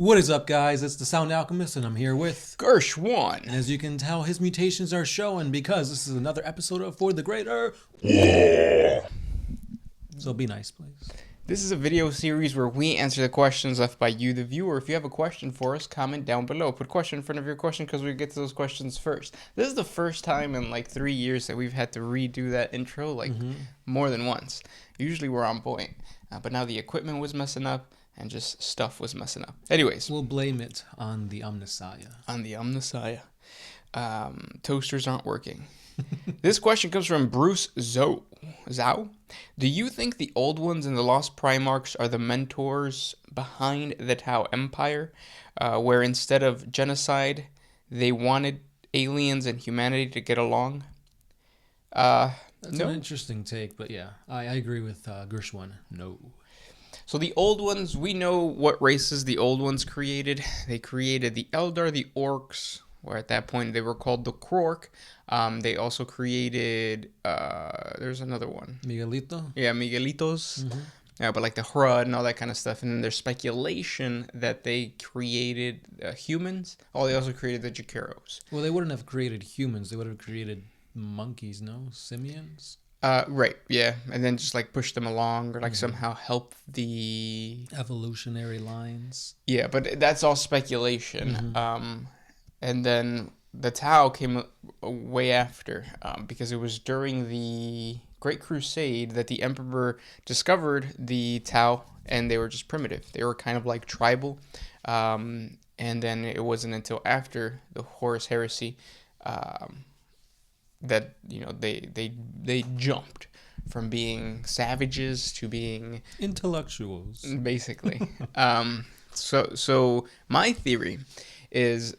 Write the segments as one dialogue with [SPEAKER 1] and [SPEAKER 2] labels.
[SPEAKER 1] What is up, guys? It's the Sound Alchemist, and I'm here with
[SPEAKER 2] Gershwan.
[SPEAKER 1] And as you can tell, his mutations are showing because this is another episode of For the Greater. So be nice, please.
[SPEAKER 2] This is a video series where we answer the questions left by you, the viewer. If you have a question for us, comment down below. Put question in front of your question because we get to those questions first. This is the first time in like 3 years that we've had to redo that intro more than once. Usually we're on point, but now the equipment was messing up and just stuff was messing up. Anyways.
[SPEAKER 1] We'll blame it on the Omnissiah.
[SPEAKER 2] On the Omnissiah. Toasters aren't working. This question comes from Bruce Zhao. Do you think the Old Ones and the Lost Primarchs are the mentors behind the Tau Empire, where instead of genocide, they wanted aliens and humanity to get along?
[SPEAKER 1] That's an interesting take, but yeah, I agree with Gershwan. No.
[SPEAKER 2] So the Old Ones, we know what races the Old Ones created. They created the Eldar, the Orks, or at that point they were called the Krork. They also created, there's another one.
[SPEAKER 1] Miguelito?
[SPEAKER 2] Yeah, Miguelitos. But like the Hrud and all that kind of stuff. And then there's speculation that they created humans. Oh, they also created the Jaqueros.
[SPEAKER 1] Well, they wouldn't have created humans. They would have created monkeys, no? Simians?
[SPEAKER 2] Right, yeah. And then just like push them along or like somehow help the...
[SPEAKER 1] evolutionary lines.
[SPEAKER 2] Yeah, but that's all speculation. And then the Tau came way after because it was during the Great Crusade that the Emperor discovered the Tau, and they were just primitive. They were kind of like tribal. And then it wasn't until after the Horus Heresy that, you know, they jumped from being savages to being
[SPEAKER 1] intellectuals,
[SPEAKER 2] basically. So my theory is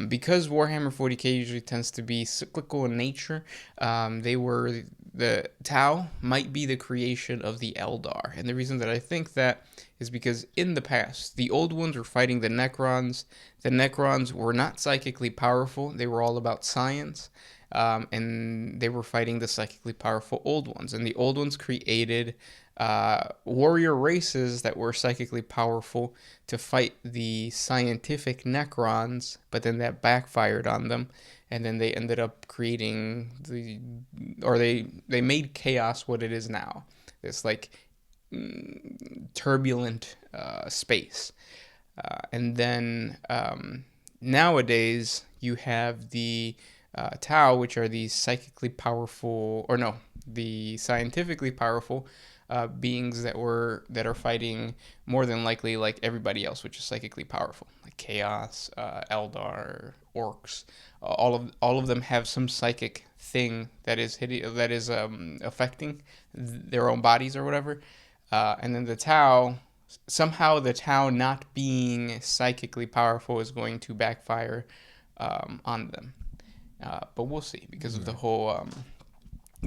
[SPEAKER 2] because Warhammer 40K usually tends to be cyclical in nature, the Tau might be the creation of the Eldar. And the reason that I think that is because in the past, the Old Ones were fighting the Necrons. The Necrons were not psychically powerful. They were all about science. And they were fighting the psychically powerful Old Ones. And the Old Ones created warrior races that were psychically powerful to fight the scientific Necrons, but then that backfired on them, and then they ended up creating they made chaos what it is now. This like turbulent space. And then nowadays you have the Tau, which are the psychically powerful, the scientifically powerful beings that are fighting more than likely like everybody else, which is psychically powerful, like Chaos, Eldar, Orks. All of them have some psychic thing that is affecting their own bodies or whatever. And then the Tau, somehow the Tau not being psychically powerful is going to backfire on them. But we'll see because of the whole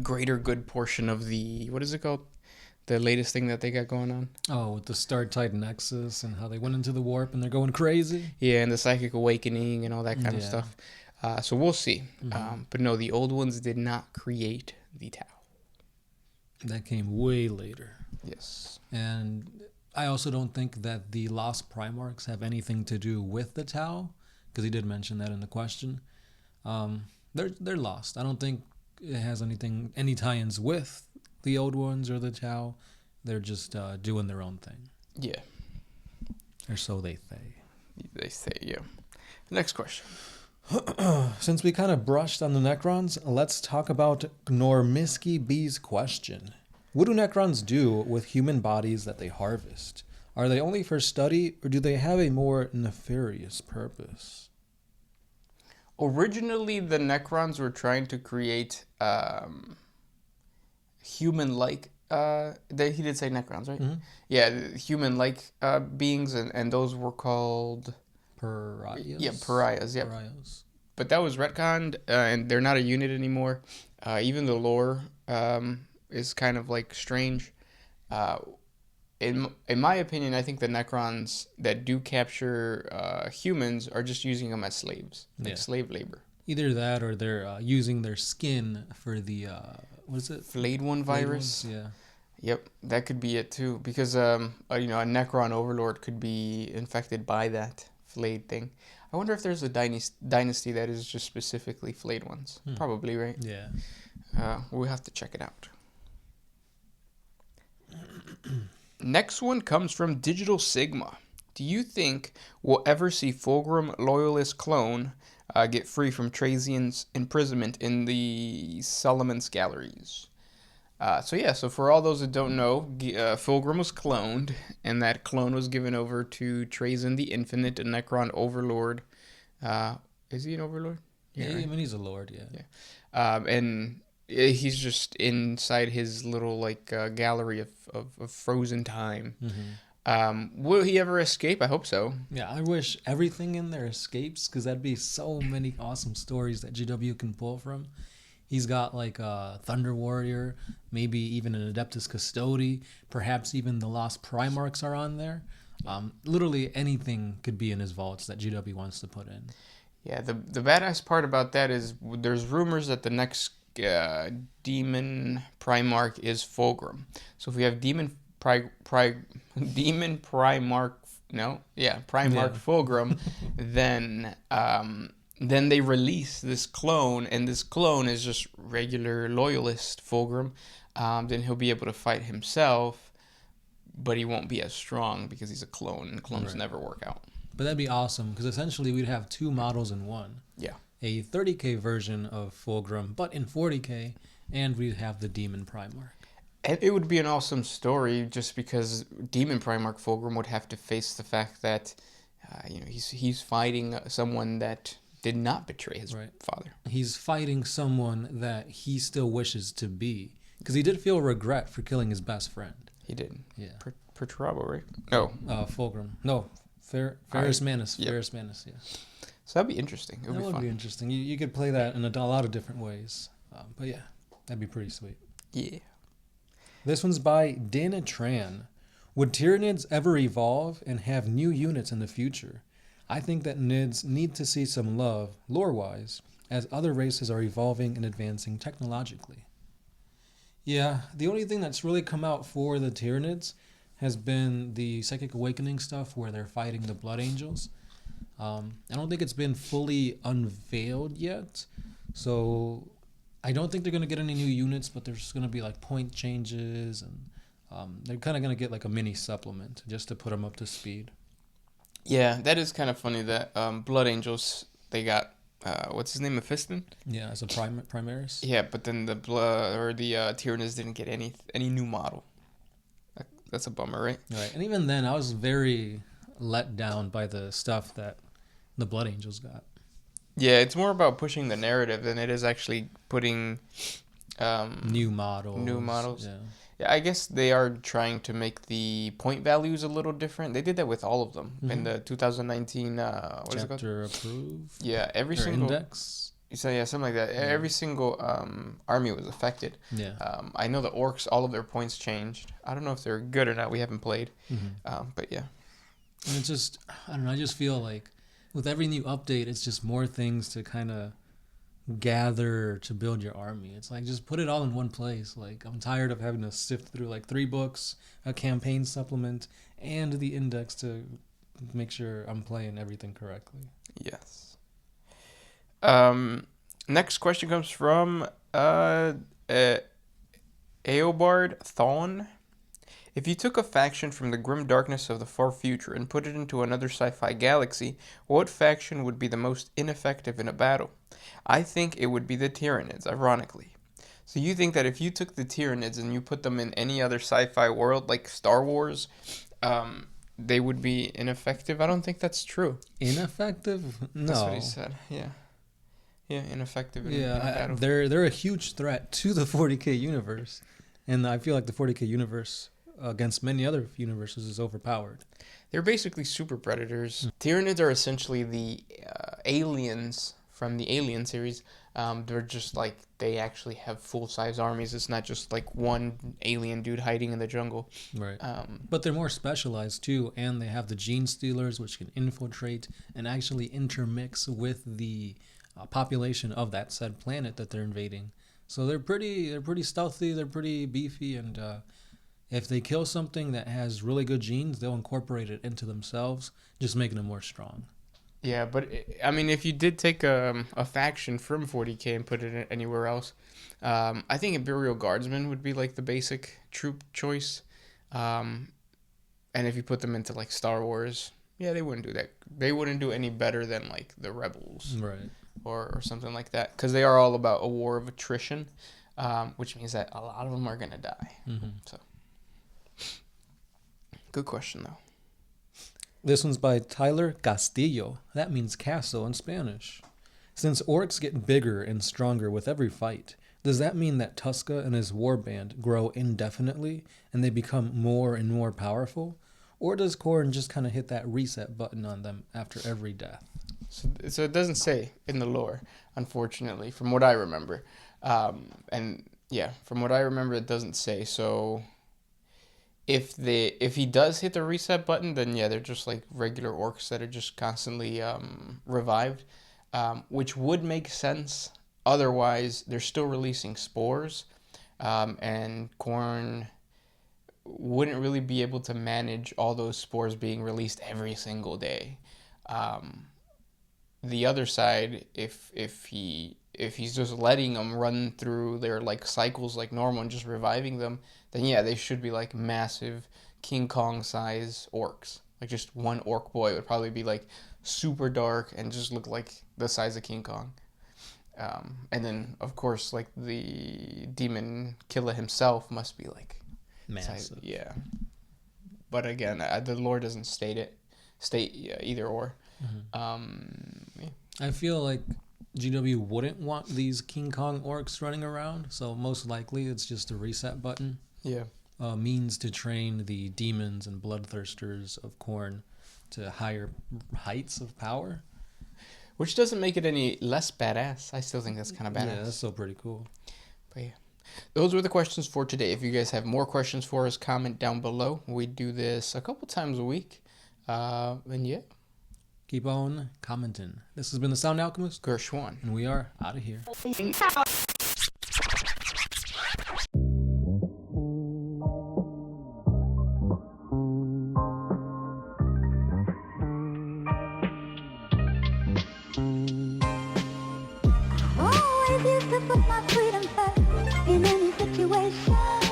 [SPEAKER 2] greater good portion of the, what is it called? The latest thing that they got going on.
[SPEAKER 1] Oh, with the Star Titan Nexus and how they went into the warp and they're going crazy.
[SPEAKER 2] Yeah, and the psychic awakening and all that kind of stuff. So we'll see. But no, the Old Ones did not create the Tau.
[SPEAKER 1] That came way later.
[SPEAKER 2] Yes.
[SPEAKER 1] And I also don't think that the Lost Primarchs have anything to do with the Tau, because he did mention that in the question. They're lost. I don't think it has any tie-ins with the Old Ones or the Tau. They're just doing their own thing.
[SPEAKER 2] Yeah.
[SPEAKER 1] Or so they say.
[SPEAKER 2] They say, yeah. Next question.
[SPEAKER 1] Since we kind of brushed on the Necrons, let's talk about Gnormisky B's question. What do Necrons do with human bodies that they harvest? Are they only for study, or do they have a more nefarious purpose?
[SPEAKER 2] Originally, the Necrons were trying to create human-like, he did say Necrons, right?
[SPEAKER 1] Mm-hmm.
[SPEAKER 2] Yeah, human-like beings, and those were called...
[SPEAKER 1] Pariahs?
[SPEAKER 2] Yeah, pariahs, yeah.
[SPEAKER 1] Pariahs.
[SPEAKER 2] But that was retconned, and they're not a unit anymore. Even the lore is kind of like strange. In my opinion, I think the Necrons that do capture humans are just using them as slaves, like slave labor.
[SPEAKER 1] Either that, or they're using their skin for the what is it?
[SPEAKER 2] Flayed one virus.
[SPEAKER 1] Yeah.
[SPEAKER 2] Yep, that could be it too. Because you know, a Necron Overlord could be infected by that flayed thing. I wonder if there's a dynasty that is just specifically flayed ones. Probably, right?
[SPEAKER 1] Yeah.
[SPEAKER 2] We'll have to check it out. Next one comes from Digital Sigma. Do you think we'll ever see Fulgrim Loyalist clone get free from Trazian's imprisonment in the Solomon's Galleries? So for all those that don't know, Fulgrim was cloned, and that clone was given over to Trazian the Infinite, a Necron Overlord. Is he an Overlord?
[SPEAKER 1] Yeah, right? I mean, he's a lord, yeah.
[SPEAKER 2] And he's just inside his little gallery of frozen time. Will he ever escape? I hope so.
[SPEAKER 1] Yeah, I wish everything in there escapes, because that'd be so many awesome stories that GW can pull from. He's got like a Thunder Warrior, maybe even an Adeptus Custodi, perhaps even the Lost Primarchs are on there. Literally anything could be in his vaults that GW wants to put in.
[SPEAKER 2] Yeah, the badass part about that is there's rumors that the next Demon Primarch is Fulgrim. So if we have Demon Primarch Fulgrim, then they release this clone, and this clone is just regular loyalist Fulgrim. Then he'll be able to fight himself, but he won't be as strong because he's a clone, and clones never work out.
[SPEAKER 1] But that'd be awesome, because essentially we'd have two models in one.
[SPEAKER 2] Yeah.
[SPEAKER 1] A 30k version of Fulgrim, but in 40k, and we'd have the Demon Primarch.
[SPEAKER 2] And it would be an awesome story, just because Demon Primarch Fulgrim would have to face the fact that he's fighting someone that did not betray his father.
[SPEAKER 1] He's fighting someone that he still wishes to be, because he did feel regret for killing his best friend.
[SPEAKER 2] He did.
[SPEAKER 1] Yeah.
[SPEAKER 2] Perturabo, right? No.
[SPEAKER 1] Fulgrim. No. Ferrus Manus. Yep. Ferrus Manus, yeah.
[SPEAKER 2] So that'd be interesting. It would
[SPEAKER 1] be interesting. You could play that in a lot of different ways. But yeah, that'd be pretty sweet.
[SPEAKER 2] Yeah.
[SPEAKER 1] This one's by Dana Tran. Would Tyranids ever evolve and have new units in the future? I think that Nids need to see some love, lore-wise, as other races are evolving and advancing technologically. Yeah, the only thing that's really come out for the Tyranids has been the Psychic Awakening stuff where they're fighting the Blood Angels. I don't think it's been fully unveiled yet, so I don't think they're going to get any new units, but there's going to be like point changes, and they're kind of going to get like a mini supplement just to put them up to speed.
[SPEAKER 2] Yeah, that is kind of funny that Blood Angels, they got, what's his name, Mephiston?
[SPEAKER 1] Yeah, as a Primaris.
[SPEAKER 2] Yeah, but then the Tyranids didn't get any new model. That's a bummer, right?
[SPEAKER 1] Right, and even then, I was very let down by the stuff that the Blood Angels got.
[SPEAKER 2] Yeah, it's more about pushing the narrative than it is actually putting
[SPEAKER 1] new models.
[SPEAKER 2] Yeah, I guess they are trying to make the point values a little different. They did that with all of them in the 2019 what is it called?
[SPEAKER 1] Chapter approved.
[SPEAKER 2] Yeah, every single
[SPEAKER 1] index.
[SPEAKER 2] So yeah, something like that. Yeah. Every single army was affected.
[SPEAKER 1] Yeah.
[SPEAKER 2] I know the Orks, all of their points changed. I don't know if they're good or not. We haven't played. But yeah.
[SPEAKER 1] And it's just, I don't know, I just feel like with every new update, it's just more things to kind of gather to build your army. It's like, just put it all in one place. Like, I'm tired of having to sift through like 3 books, a campaign supplement, and the index to make sure I'm playing everything correctly.
[SPEAKER 2] Yes. Next question comes from Aobard Thawne. If you took a faction from the grim darkness of the far future and put it into another sci-fi galaxy, what faction would be the most ineffective in a battle? I think it would be the Tyranids, ironically. So you think that if you took the Tyranids and you put them in any other sci-fi world, like Star Wars, they would be ineffective? I don't think that's true.
[SPEAKER 1] Ineffective? No.
[SPEAKER 2] That's what he said, yeah. Yeah, ineffective in battle.
[SPEAKER 1] They're a huge threat to the 40k universe. And I feel like the 40k universe against many other universes is overpowered.
[SPEAKER 2] They're basically super predators. Tyranids are essentially the aliens from the Alien series. They're just like, they actually have full-size armies. It's not just like one alien dude hiding in the jungle.
[SPEAKER 1] Right. But they're more specialized too, and they have the gene stealers, which can infiltrate and actually intermix with the population of that said planet that they're invading. So they're pretty stealthy, they're pretty beefy, and If they kill something that has really good genes, they'll incorporate it into themselves, just making them more strong.
[SPEAKER 2] Yeah, but I mean, if you did take a faction from 40K and put it anywhere else, I think Imperial Guardsmen would be like the basic troop choice. And if you put them into like Star Wars, yeah, they wouldn't do that. They wouldn't do any better than like the Rebels,
[SPEAKER 1] Right.
[SPEAKER 2] or something like that, because they are all about a war of attrition, which means that a lot of them are gonna die.
[SPEAKER 1] Mm-hmm.
[SPEAKER 2] So, good question though.
[SPEAKER 1] This one's by Tyler Castillo. That means castle in Spanish. Since orcs get bigger and stronger with every fight, does that mean that Tuska and his warband grow indefinitely and they become more and more powerful? Or does Khorne just kind of hit that reset button on them after every death?
[SPEAKER 2] So it doesn't say in the lore, unfortunately, from what I remember. And yeah, from what I remember, it doesn't say. So if he does hit the reset button, then yeah, they're just like regular orcs that are just constantly revived, which would make sense. Otherwise, they're still releasing spores, and Khorne wouldn't really be able to manage all those spores being released every single day. The other side, if he's just letting them run through their like cycles like normal and just reviving them, then yeah, they should be like massive King Kong size orcs. Like just one orc boy would probably be like super dark and just look like the size of King Kong. And then of course like the demon killer himself must be like
[SPEAKER 1] Massive.
[SPEAKER 2] yeah. But again, the lore doesn't state either or.
[SPEAKER 1] Mm-hmm. Yeah. I feel like GW wouldn't want these King Kong orcs running around, so most likely it's just a reset button.
[SPEAKER 2] Yeah.
[SPEAKER 1] Means to train the demons and bloodthirsters of Khorne to higher heights of power.
[SPEAKER 2] Which doesn't make it any less badass. I still think that's kind of badass.
[SPEAKER 1] Yeah, that's still pretty cool.
[SPEAKER 2] But yeah. Those were the questions for today. If you guys have more questions for us, comment down below. We do this a couple times a week. And yeah.
[SPEAKER 1] Keep on commenting. This has been the Sound Alchemist,
[SPEAKER 2] Gershwan.
[SPEAKER 1] and we are out of here.
[SPEAKER 3] Always used to put my freedom first in any situation.